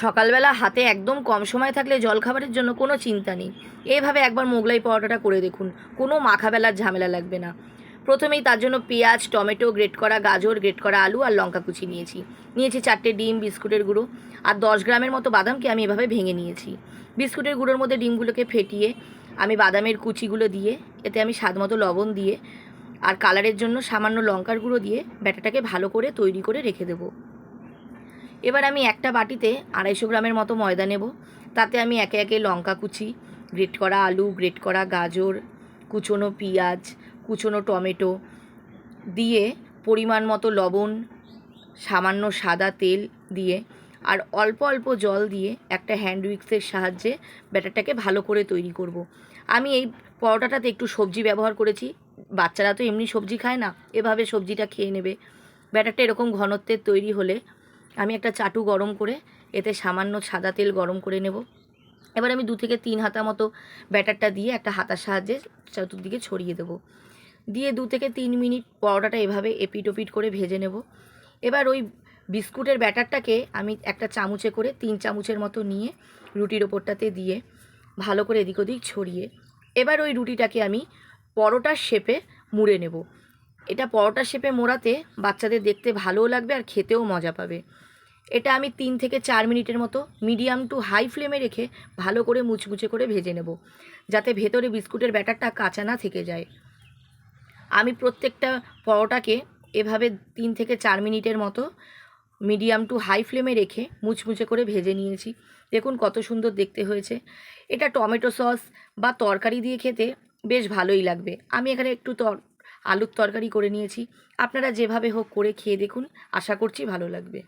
সকালবেলা হাতে একদম কম সময় থাকলে জলখাবারের জন্য কোনো চিন্তা নেই। এইভাবে একবার মোগলাই পরোটাটা করে দেখুন, কোনো মাখাবেলার ঝামেলা লাগবে না। প্রথমেই তার জন্য পেঁয়াজ, টমেটো, গ্রেট করা গাজর, গ্রেট করা আলু আর লঙ্কা কুচি নিয়েছি। 4টে ডিম, বিস্কুটের গুঁড়ো আর 10 গ্রামের মতো বাদামকে আমি এভাবে ভেঙে নিয়েছি। বিস্কুটের গুঁড়োর মধ্যে ডিমগুলোকে ফেটিয়ে আমি বাদামের কুচিগুলো দিয়ে, এতে আমি স্বাদ মতো লবণ দিয়ে আর কালারের জন্য সামান্য লঙ্কার গুঁড়ো দিয়ে ব্যাটাটাকে ভালো করে তৈরি করে রেখে দেবো। এবার আমি একটা বাটিতে 250 গ্রামের মতো ময়দা নেব। তাতে আমি একে একে লঙ্কা কুচি, গ্রেট করা আলু, গ্রেট করা গাজর, কুচোনো পেঁয়াজ, কুচোনো টমেটো দিয়ে পরিমাণ মতো লবণ, সামান্য সাদা তেল দিয়ে আর অল্প অল্প জল দিয়ে একটা হ্যান্ড উইক্সের সাহায্যে ব্যাটারটাকে ভালো করে তৈরি করব। আমি এই পরোটাটাতে একটু সবজি ব্যবহার করেছি। বাচ্চারা তো এমনি সবজি খায় না, এভাবে সবজিটা খেয়ে নেবে। ব্যাটারটা এরকম ঘনত্বের তৈরি হলে আমি একটা চাটু গরম করে এতে সামান্য সাদা তেল গরম করে নেব। এবার আমি 2 থেকে 3 হাতা মতো ব্যাটারটা দিয়ে একটা হাতার সাহায্যে চতুর্দিকে ছড়িয়ে দেব। দিয়ে 2 থেকে 3 মিনিট পরোটাটা এভাবে এপিট ওপিট করে ভেজে নেব। এবার ওই বিস্কুটের ব্যাটারটাকে আমি একটা চামচে করে 3 চামচের মতো নিয়ে রুটির ওপরটাতে দিয়ে ভালো করে এদিক ওদিক ছড়িয়ে এবার ওই রুটিটাকে আমি পরোটার শেপে মুড়ে নেব। এটা পরোটার শেপে মোড়াতে বাচ্চাদের দেখতে ভালোও লাগবে আর খেতেও মজা পাবে। এটা আমি 3 থেকে 4 মিনিটের মতো মিডিয়াম টু হাই ফ্লেমে রেখে ভালো করে মুচমুচে করে ভেজে নেব, যাতে ভেতরে বিস্কুটের ব্যাটারটা কাঁচা না থেকে যায়। আমি প্রত্যেকটা পরোটাকে এভাবে 3 থেকে 4 মিনিটের মতো মিডিয়াম টু হাই ফ্লেমে রেখে মুচমুচে করে ভেজে নিয়েছি। দেখুন কত সুন্দর দেখতে হয়েছে। এটা টমেটো সস বা তরকারি দিয়ে খেতে বেশ ভালোই লাগবে। আমি এখানে একটু আলুর তরকারি করে নিয়েছি। আপনারা যেভাবে হোক করে খেয়ে দেখুন, আশা করছি ভালো লাগবে।